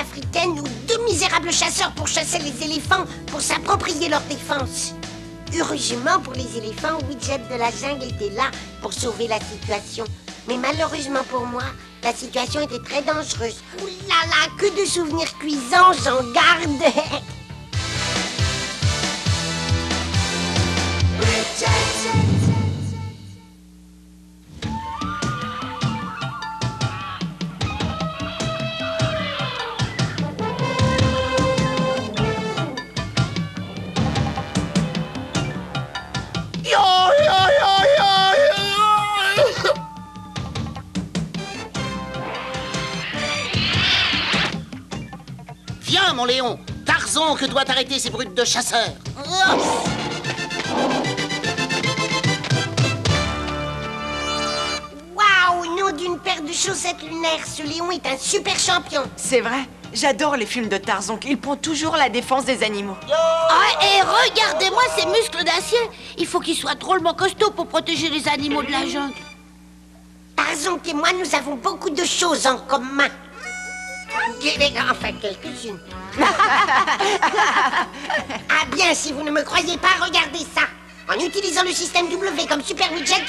africaine où 2 misérables chasseurs pourchassaient les éléphants pour s'approprier leur défense. Heureusement pour les éléphants, Widget de la jungle était là pour sauver la situation. Mais malheureusement pour moi, la situation était très dangereuse. Ouh là là, que de souvenirs cuisants, j'en garde. Viens, mon Léon! Tarzan que doit arrêter ces brutes de chasseurs! Waouh, nom d'une paire de chaussettes lunaires, ce Léon est un super champion. C'est vrai, j'adore les films de Tarzan, il prend toujours la défense des animaux. Ah, et regardez-moi ces muscles d'acier. Il faut qu'ils soient drôlement costauds pour protéger les animaux de la jungle. Tarzan et moi, nous avons beaucoup de choses en commun. Enfin, quelques-unes. Ah bien, si vous ne me croyez pas, regardez ça. En utilisant le système W comme Super Widget,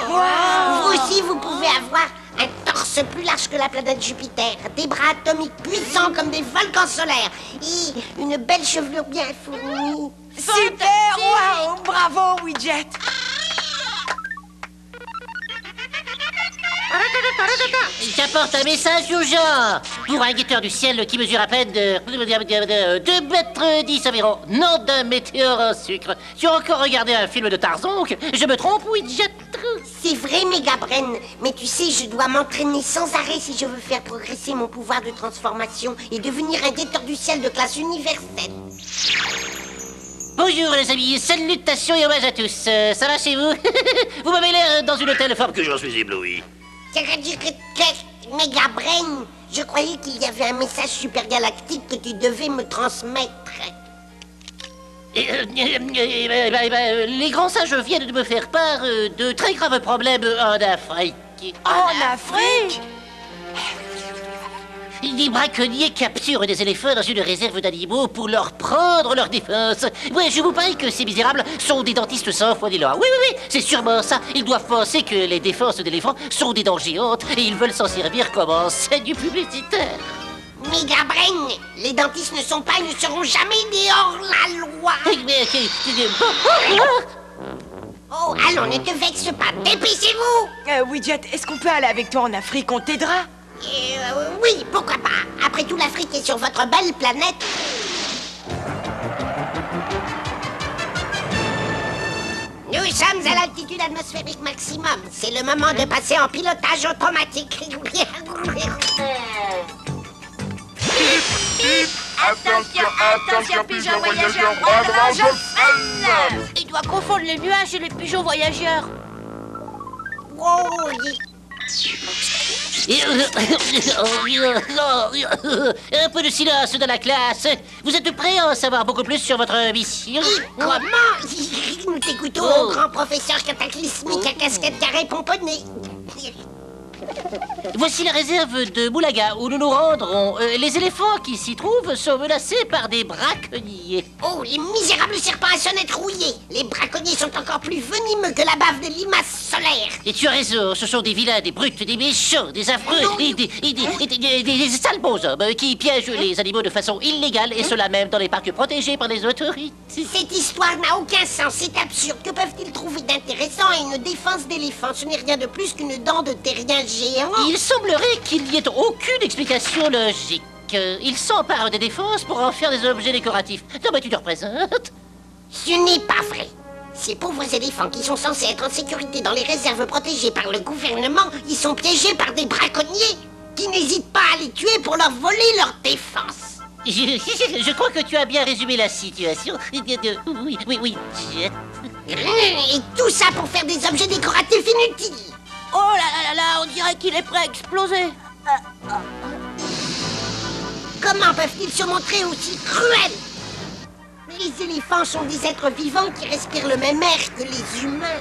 vous aussi, vous pouvez avoir un torse plus large que la planète Jupiter, des bras atomiques puissants comme des volcans solaires et une belle chevelure bien fournie. Super! Waouh! Bravo, Widget! J'apporte un message urgent pour un guetteur du ciel qui mesure à peine de 2 mètres 10 environ. Nom d'un météore en sucre. Tu as encore regardé un film de Tarzan? Je me trompe, Widget? C'est vrai, Megabrain, mais tu sais, je dois m'entraîner sans arrêt si je veux faire progresser mon pouvoir de transformation et devenir un guetteur du ciel de classe universelle. Bonjour les amis, salutations et hommages à tous. Ça va chez vous? Vous m'avez l'air dans une telle forme que j'en suis ébloui. Megabrain, je croyais qu'il y avait un message super galactique que tu devais me transmettre. Les grands sages viennent de me faire part de très graves problèmes en Afrique. En Afrique? Les braconniers capturent des éléphants dans une réserve d'animaux pour leur prendre leur défense. Ouais, je vous parie que ces misérables sont des dentistes sans foi ni loi. Oui, c'est sûrement ça. Ils doivent penser que les défenses d'éléphants sont des dents géantes et ils veulent s'en servir comme enseigne publicitaire. Megabrain, les dentistes ne sont pas et ne seront jamais des hors la loi. Oh, allons, ne te vexe pas, dépêchez-vous. Widget, est-ce qu'on peut aller avec toi en Afrique? On t'aidera? Oui, pourquoi pas. Après tout, l'Afrique est sur votre belle planète. Nous sommes à l'altitude atmosphérique maximum. C'est le moment de passer en pilotage automatique. Attention, attention, pigeons voyageurs, droit devant je freine. Il doit confondre les nuages et les pigeons voyageurs. Wow, Un peu de silence dans la classe. Vous êtes prêts à en savoir beaucoup plus sur votre mission? comment? Nous t'écoutons, grand professeur cataclysmique à casquette carrée pomponnée. Voici la réserve de Moulaga où nous nous rendrons. Les éléphants qui s'y trouvent sont menacés par des braconniers. Oh, les misérables serpents à sonnette rouillés. Les braconniers sont encore plus venimeux que la bave des limaces solaires. Et tu as raison, ce sont des vilains, des brutes, des méchants, des affreux, des sales bons hommes qui piègent les animaux de façon illégale et cela même dans les parcs protégés par les autorités. Cette histoire n'a aucun sens, c'est absurde. Que peuvent-ils trouver d'intéressant à une défense d'éléphant? Ce n'est rien de plus qu'une dent de terrien géant. Il semblerait qu'il n'y ait aucune explication logique. Ils s'emparent des défenses pour en faire des objets décoratifs. Non, mais tu te représentes? Ce n'est pas vrai. Ces pauvres éléphants qui sont censés être en sécurité dans les réserves protégées par le gouvernement, ils sont piégés par des braconniers qui n'hésitent pas à les tuer pour leur voler leur défense. Je crois que tu as bien résumé la situation. Oui. Et tout ça pour faire des objets décoratifs inutiles. Oh là, on dirait qu'il est prêt à exploser. Comment peuvent-ils se montrer aussi cruels? Les éléphants sont des êtres vivants qui respirent le même air que les humains.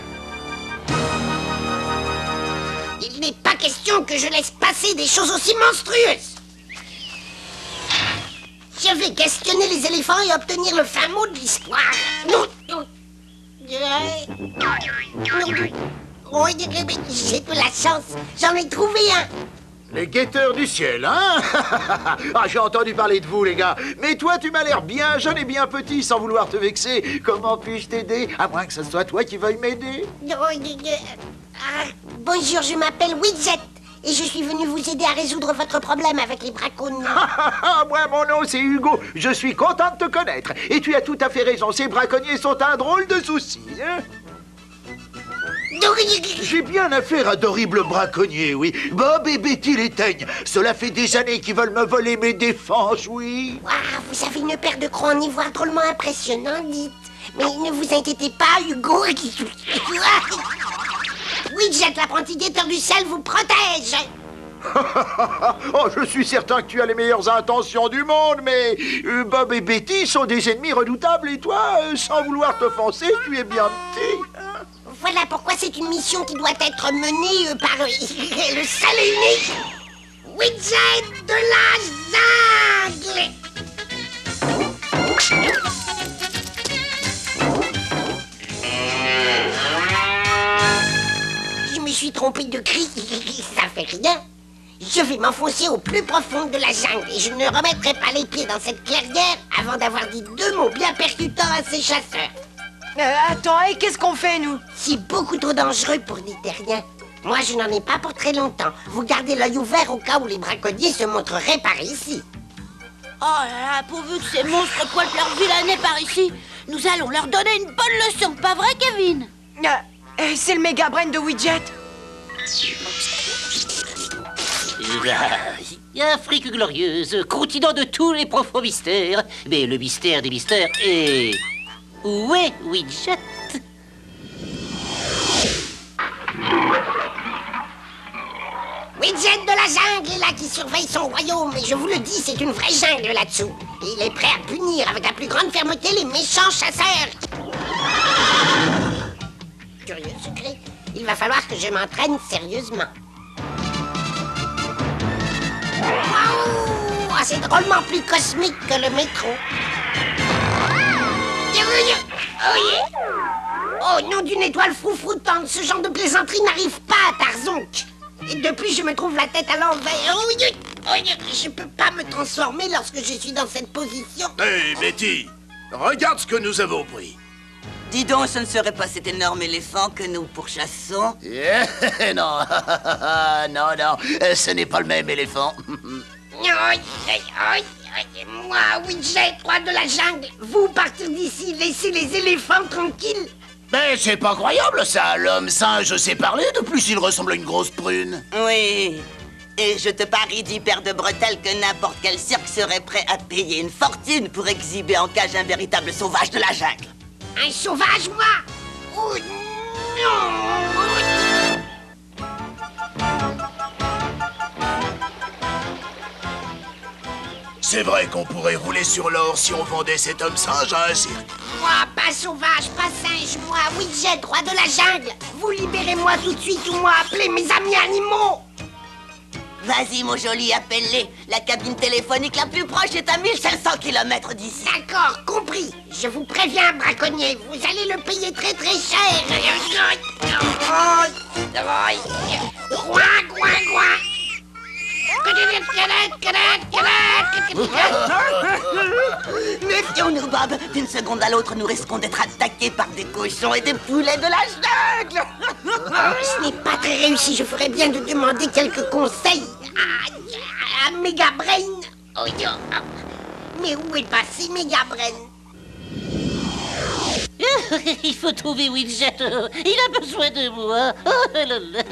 Il n'est pas question que je laisse passer des choses aussi monstrueuses. Je vais questionner les éléphants et obtenir le fin mot de l'histoire. Oh, j'ai de la chance, j'en ai trouvé un. Les guetteurs du ciel, hein? Ah, j'ai entendu parler de vous, les gars. Mais toi, tu m'as l'air bien jeune et bien petit, sans vouloir te vexer. Comment puis-je t'aider? À moins que ce soit toi qui veuille m'aider. Bonjour, je m'appelle Widget. Et je suis venu vous aider à résoudre votre problème avec les braconniers. Moi, mon nom, c'est Hugo. Je suis content de te connaître. Et tu as tout à fait raison, ces braconniers sont un drôle de souci, hein? J'ai bien affaire à d'horribles braconniers, oui. Bob et Betty les teignent. Cela fait des années qu'ils veulent me voler mes défenses, oui. Wow, vous avez une paire de crocs en ivoire drôlement impressionnante, dites. Mais ne vous inquiétez pas, Hugo. Widget, l'apprenti guetteur du ciel, vous protège. Oh, je suis certain que tu as les meilleures intentions du monde, mais Bob et Betty sont des ennemis redoutables et toi, sans vouloir t'offenser, tu es bien petit. Voilà pourquoi c'est une mission qui doit être menée par le seul et unique Widget de la jungle. Je me suis trompé de cri, ça fait rien. Je vais m'enfoncer au plus profond de la jungle et je ne remettrai pas les pieds dans cette clairière avant d'avoir dit 2 mots bien percutants à ces chasseurs. Attends, et qu'est-ce qu'on fait, nous? C'est beaucoup trop dangereux pour des terriens. Moi, je n'en ai pas pour très longtemps. Vous gardez l'œil ouvert au cas où les braconniers se montreraient par ici. Oh là là, pourvu que ces monstres poilent leur vilanet par ici, nous allons leur donner une bonne leçon, pas vrai, Kevin? C'est le méga brain de Widget. Afrique glorieuse, continent de tous les profonds mystères. Mais le mystère des mystères est... Où est Widget? Widget de la jungle est là qui surveille son royaume. Et je vous le dis, c'est une vraie jungle là-dessous. Et il est prêt à punir avec la plus grande fermeté les méchants chasseurs. Curieux secret, il va falloir que je m'entraîne sérieusement. Waouh! Ah, c'est drôlement plus cosmique que le métro. Oh, nom d'une étoile froufroutante, ce genre de plaisanterie n'arrive pas à Tarzonk. Et depuis, je me trouve la tête à l'envers. Je peux pas me transformer lorsque je suis dans cette position. Hey, Betty, regarde ce que nous avons pris. Dis donc, ce ne serait pas cet énorme éléphant que nous pourchassons? Non, non, ce n'est pas le même éléphant. Moi, Widget, roi de la jungle, vous partir d'ici, laissez les éléphants tranquilles. Mais c'est pas croyable, ça. L'homme singe sait parler, de plus il ressemble à une grosse prune. Oui. Et je te parie, dit père de bretelles, que n'importe quel cirque serait prêt à payer une fortune pour exhiber en cage un véritable sauvage de la jungle. Un sauvage, moi? Oh non! C'est vrai qu'on pourrait rouler sur l'or si on vendait cet homme singe à un cirque. Moi, pas sauvage, pas singe, moi, Widget, roi de la jungle. Vous libérez-moi tout de suite ou moi appelez mes amis animaux. Vas-y, mon joli, appelle-les. La cabine téléphonique la plus proche est à 1500 km d'ici. D'accord, compris. Je vous préviens, braconnier, vous allez le payer très très cher. Méfions-nous, Bob. D'une seconde à l'autre, nous risquons d'être attaqués par des cochons et des poulets de la jungle. Ce n'est pas très réussi. Je ferais bien de demander quelques conseils à Megabrain. Mais où est passé Megabrain? Il faut trouver Widget. Il a besoin de moi. Oh là là.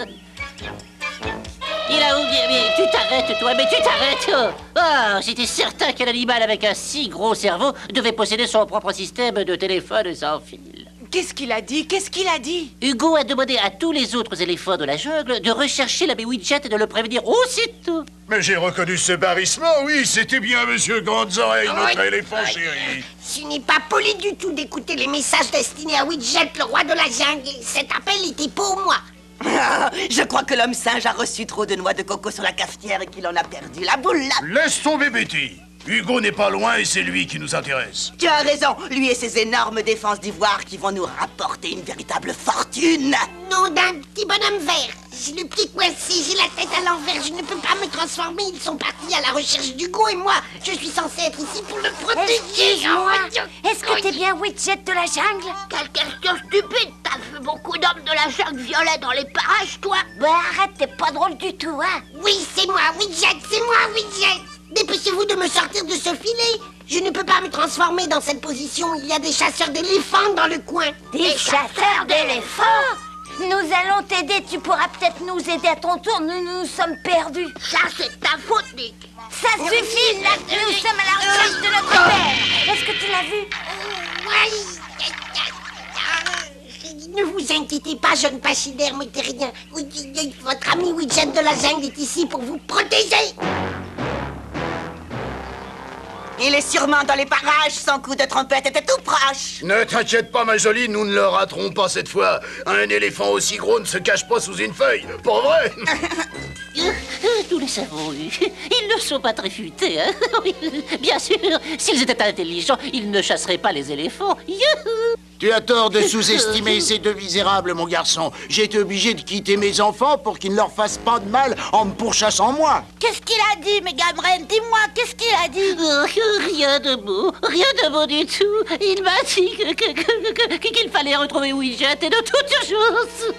Il a oublié. Mais tu t'arrêtes, toi. Mais tu t'arrêtes. Oh, j'étais certain qu'un animal avec un si gros cerveau devait posséder son propre système de téléphone sans fil. Qu'est-ce qu'il a dit? Qu'est-ce qu'il a dit? Hugo a demandé à tous les autres éléphants de la jungle de rechercher l'abbé Widget et de le prévenir aussitôt. Mais j'ai reconnu ce barrissement, oui, c'était bien Monsieur Grandes Oreilles, notre éléphant chéri. Ce n'est pas poli du tout d'écouter les messages destinés à Widget, le roi de la jungle. Cet appel était pour moi. Je crois que l'homme singe a reçu trop de noix de coco sur la cafetière et qu'il en a perdu la boule. Laisse tomber, Betty. Hugo n'est pas loin et c'est lui qui nous intéresse. Tu as raison, lui et ses énormes défenses d'ivoire qui vont nous rapporter une véritable fortune. Nom d'un petit bonhomme vert. J'ai le pied coincé, j'ai la tête à l'envers, je ne peux pas me transformer. Ils sont partis à la recherche d'Hugo et moi, je suis censée être ici pour le protéger. Excuse-moi, est-ce que t'es bien Widget de la jungle? Quelle question stupide. T'as vu beaucoup d'hommes de la jungle violet dans les parages, toi? Bah arrête, t'es pas drôle du tout, hein? Oui, c'est moi, Widget, c'est moi, Widget. Dépêchez-vous de me sortir de ce filet. Je ne peux pas me transformer dans cette position. Il y a des chasseurs d'éléphants dans le coin. Des chasseurs d'éléphants? Nous allons t'aider, tu pourras peut-être nous aider à ton tour, nous sommes perdus. Ça, c'est ta faute, Nick. Ça suffit, là, nous sommes à la recherche de notre père. Est-ce que tu l'as vu? Ne vous inquiétez pas, jeune pachyderme terrien. Votre ami Widget de la jungle est ici pour vous protéger. Il est sûrement dans les parages, son coup de trompette était tout proche. Ne t'inquiète pas, ma jolie, nous ne le raterons pas cette fois. Un éléphant aussi gros ne se cache pas sous une feuille, pas vrai? Nous les avons eus. Ils ne sont pas très futés, hein? Oui, bien sûr, s'ils étaient intelligents, ils ne chasseraient pas les éléphants. Youhou! Tu as tort de sous-estimer ces deux misérables, mon garçon. J'ai été obligé de quitter mes enfants pour qu'ils ne leur fassent pas de mal en me pourchassant moi. Qu'est-ce qu'il a dit, Megamren? Dis-moi, qu'est-ce qu'il a dit? Rien de beau du tout. Il m'a dit qu'il fallait retrouver Widget et de toute urgence.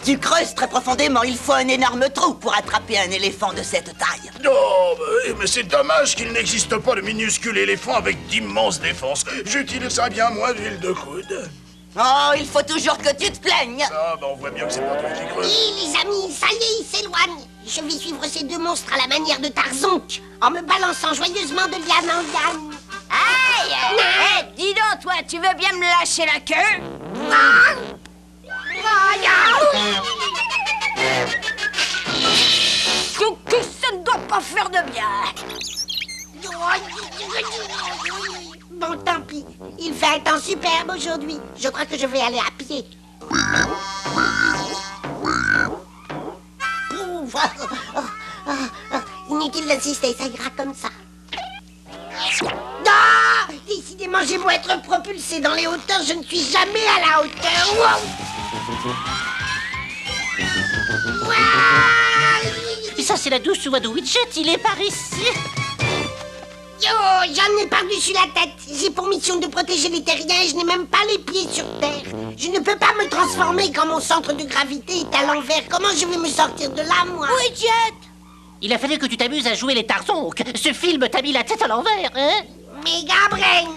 Tu creuses très profondément, il faut un énorme trou pour attraper un éléphant de cette taille. Oh, mais c'est dommage qu'il n'existe pas de minuscule éléphant avec d'immenses défenses. J'utiliserais bien moins d'huile de coude. Oh, il faut toujours que tu te plaignes. Ah, on voit bien que c'est pas toi qui creuse. Oui, les amis, ça y est, ils s'éloignent. Je vais suivre ces deux monstres à la manière de Tarzonk, en me balançant joyeusement de liane en liane. Aïe! Hé, dis donc, toi, tu veux bien me lâcher la queue? Ça ne doit pas faire de bien. Bon, tant pis. Il fait un temps superbe aujourd'hui. Je crois que je vais aller à pied. Inutile d'insister, ça ira comme ça. Ah! Décidément, j'ai beau être propulsé dans les hauteurs, je ne suis jamais à la hauteur. Wow! Et ça, c'est la douce voix de Widget. Il est par ici. Yo, j'en ai par-dessus la tête. J'ai pour mission de protéger les terriens et je n'ai même pas les pieds sur terre. Je ne peux pas me transformer quand mon centre de gravité est à l'envers. Comment je vais me sortir de là, moi? Widget! Il a fallu que tu t'amuses à jouer les Tarzonk. Ce film t'a mis la tête à l'envers, hein? Megabrain!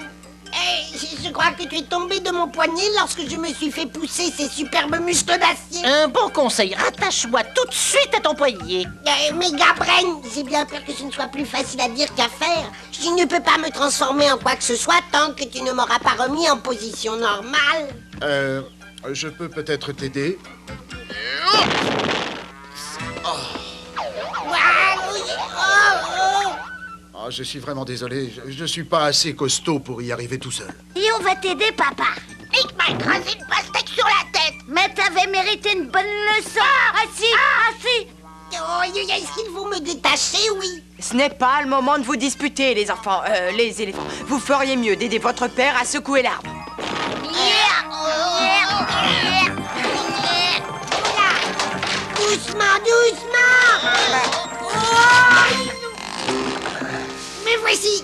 Je crois que tu es tombé de mon poignet lorsque je me suis fait pousser ces superbes muscles d'acier. Un bon conseil, rattache-moi tout de suite à ton poignet. Megabrain, j'ai bien peur que ce ne soit plus facile à dire qu'à faire. Je ne peux pas me transformer en quoi que ce soit tant que tu ne m'auras pas remis en position normale. Je peux peut-être t'aider? Ah, je suis vraiment désolé. Je suis pas assez costaud pour y arriver tout seul. Et on va t'aider, papa. Nick m'a écrasé une pastèque sur la tête. Mais t'avais mérité une bonne leçon. Assis. Est-ce qu'il faut me détacher, oui? Ce n'est pas le moment de vous disputer, les enfants, les éléphants. Vous feriez mieux d'aider votre père à secouer l'arbre. Doucement, doucement! Me voici!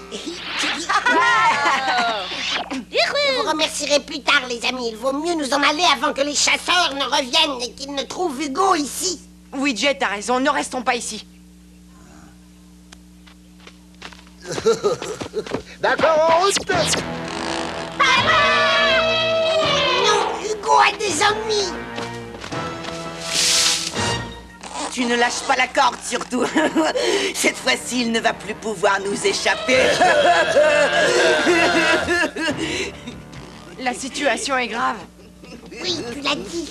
Je vous remercierai plus tard, les amis. Il vaut mieux nous en aller avant que les chasseurs ne reviennent et qu'ils ne trouvent Hugo ici. Widget a raison, ne restons pas ici. D'accord, en route! Non, Hugo a des ennuis. Tu ne lâches pas la corde, surtout. Cette fois-ci, il ne va plus pouvoir nous échapper. La situation est grave. Oui, tu l'as dit.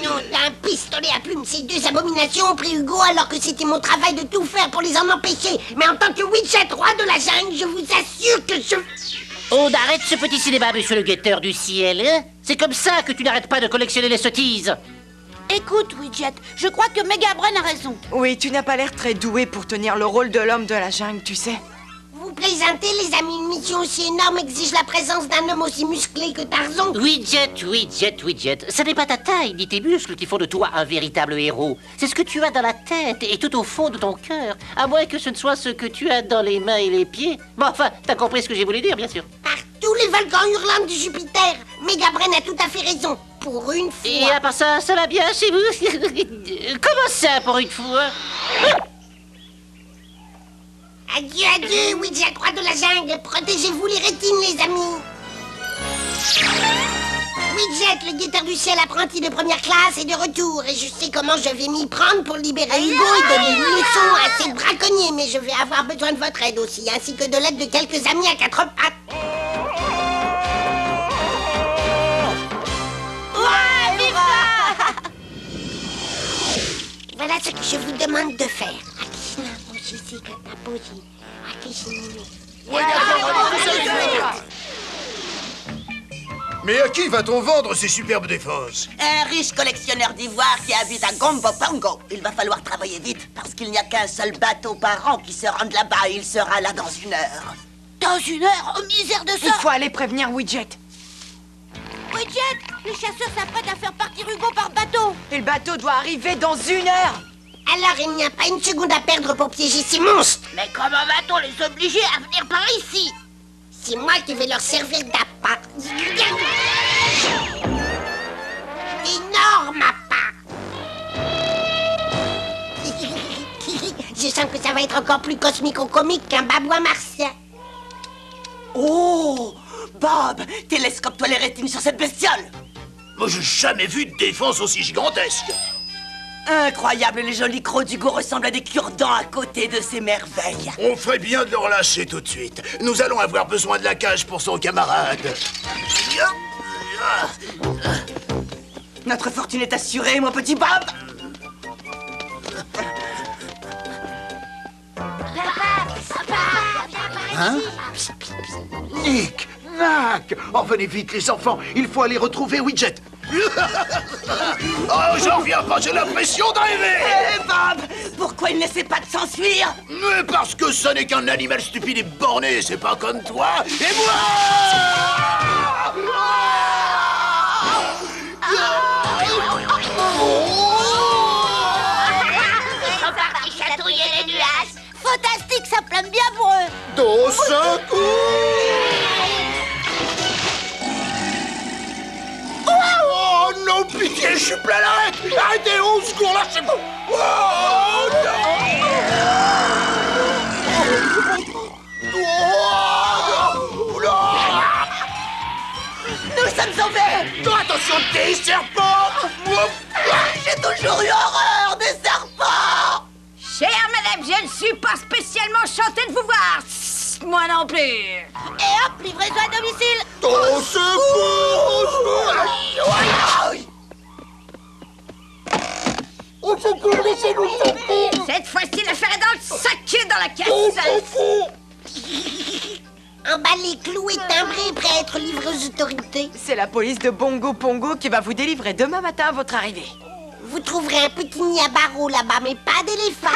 Non, t'as un pistolet à plumes. Ces deux abominations ont pris Hugo alors que c'était mon travail de tout faire pour les en empêcher. Mais en tant que Widget, roi de la jungle, je vous assure que je... On arrête ce petit cinéma, monsieur le guetteur du ciel, hein? C'est comme ça que tu n'arrêtes pas de collectionner les sottises. Écoute, Widget, je crois que Megabrain a raison. Oui, tu n'as pas l'air très doué pour tenir le rôle de l'homme de la jungle, tu sais. Vous plaisantez, les amis, une mission aussi énorme exige la présence d'un homme aussi musclé que Tarzan. Widget, ça n'est pas ta taille ni tes muscles qui font de toi un véritable héros. C'est ce que tu as dans la tête et tout au fond de ton cœur. À moins que ce ne soit ce que tu as dans les mains et les pieds. Bon, enfin, t'as compris ce que j'ai voulu dire, bien sûr. Par tous les volcans hurlants du Jupiter, Megabrain a tout à fait raison. Pour une fois. Et à part ça, ça va bien chez vous? Comment ça, pour une fois? Adieu, adieu, Widget, roi de la jungle. Protégez-vous les rétines, les amis. Widget, le guetteur du ciel apprenti de première classe, est de retour. Et je sais comment je vais m'y prendre pour libérer Hugo et donner une leçon à ces braconniers. Mais je vais avoir besoin de votre aide aussi, ainsi que de l'aide de quelques amis à quatre pattes. Voilà ce que je vous demande de faire. Mais à qui va-t-on vendre ces superbes défenses? Un riche collectionneur d'ivoire qui habite à Gombo Pongo. Il va falloir travailler vite parce qu'il n'y a qu'un seul bateau par an qui se rende là-bas et il sera là dans 1 heure. Dans 1 heure? Oh, misère de Il ça! faut aller prévenir Widget. Widget, les chasseurs s'apprêtent à faire partir Hugo par bateau. Et le bateau doit arriver dans 1 heure. Alors il n'y a pas une seconde à perdre pour piéger ces monstres. Mais comment va-t-on les obliger à venir par ici? C'est moi qui vais leur servir d'appât. Énorme appât. Je sens que ça va être encore plus cosmico-comique qu'un babouin martien. Oh, Bob, télescope-toi les rétines sur cette bestiole. Moi, j'ai jamais vu de défense aussi gigantesque. Incroyable, les jolis crocs d'Hugo ressemblent à des cure-dents à côté de ces merveilles. On ferait bien de le relâcher tout de suite. Nous allons avoir besoin de la cage pour son camarade. Notre fortune est assurée, mon petit Bob. Nick, Nack, oh, venez vite les enfants, il faut aller retrouver Widget. Oh, j'en reviens pas, j'ai l'impression de rêver. Eh, Bob, pourquoi il n'essaie pas de s'enfuir? Mais parce que ce n'est qu'un animal stupide et borné, c'est pas comme toi et moi. Ils sont partis chatouiller les nuages. Fantastique, ça plane bien pour eux. Dos secours. Oh non, pitié, je suis plein d'arrêt. Arrêtez, au secours, lâchez-moi. Oh non. Nous sommes sauvés. Attention, des serpents. J'ai toujours eu horreur des serpents. Chère madame, je ne suis pas spécialement enchantée de vous voir. Moi non plus. Et hop, livraison à domicile. Au secours. Au secours, laissez-nous sortir. Cette fois-ci, l'affaire est dans le sac et dans la caisse. Emballé, cloué, timbré, prêt à être livré aux autorités. C'est la police de Bongo Pongo qui va vous délivrer demain matin à votre arrivée. Vous trouverez un petit nid à barreaux là-bas, mais pas d'éléphant.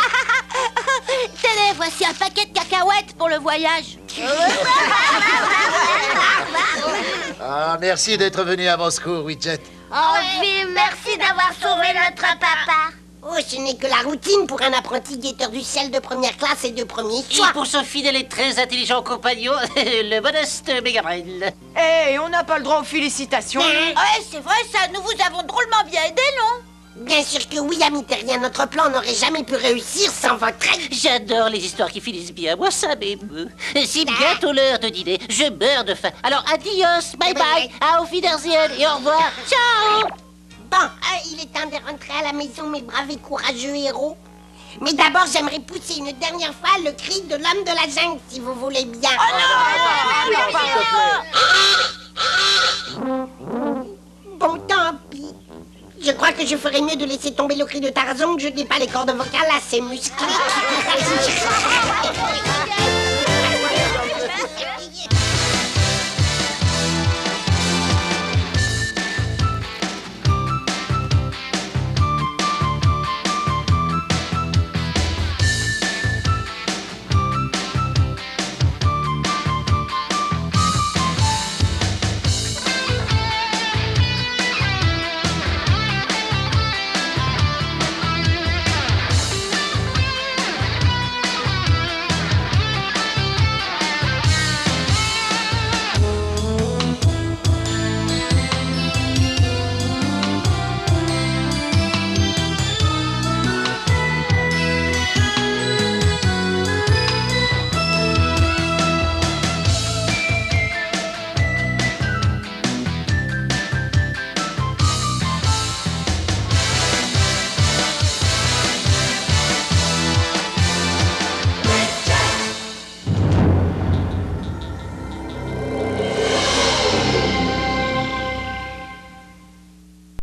Tenez, voici un paquet de cacahuètes pour le voyage. Ah, merci d'être venu à mon secours, Widget. Oh, oui, merci d'avoir sauvé notre papa. Oh, ce n'est que la routine pour un apprenti guetteur du ciel de première classe et de premier Et choix. pour son fidèle et très intelligent compagnon, le modeste Megabrain. Eh, on n'a pas le droit aux félicitations. Ouais, c'est vrai ça, nous vous avons drôlement bien aidé, non? Bien sûr que oui, ami terrien, notre plan n'aurait jamais pu réussir sans votre aide. J'adore les histoires qui finissent bien, moi ça m'émeut. C'est bientôt l'heure de dîner, je meurs de faim. Alors adios, bye bye, auf Wiedersehen et au revoir, ciao. Bon, il est temps de rentrer à la maison, mes braves et courageux héros. Mais d'abord, j'aimerais pousser une dernière fois le cri de l'homme de la jungle, si vous voulez bien. Bon, tant pis. Je crois que je ferais mieux de laisser tomber le cri de Tarzan, que je n'ai pas les cordes vocales assez musclées.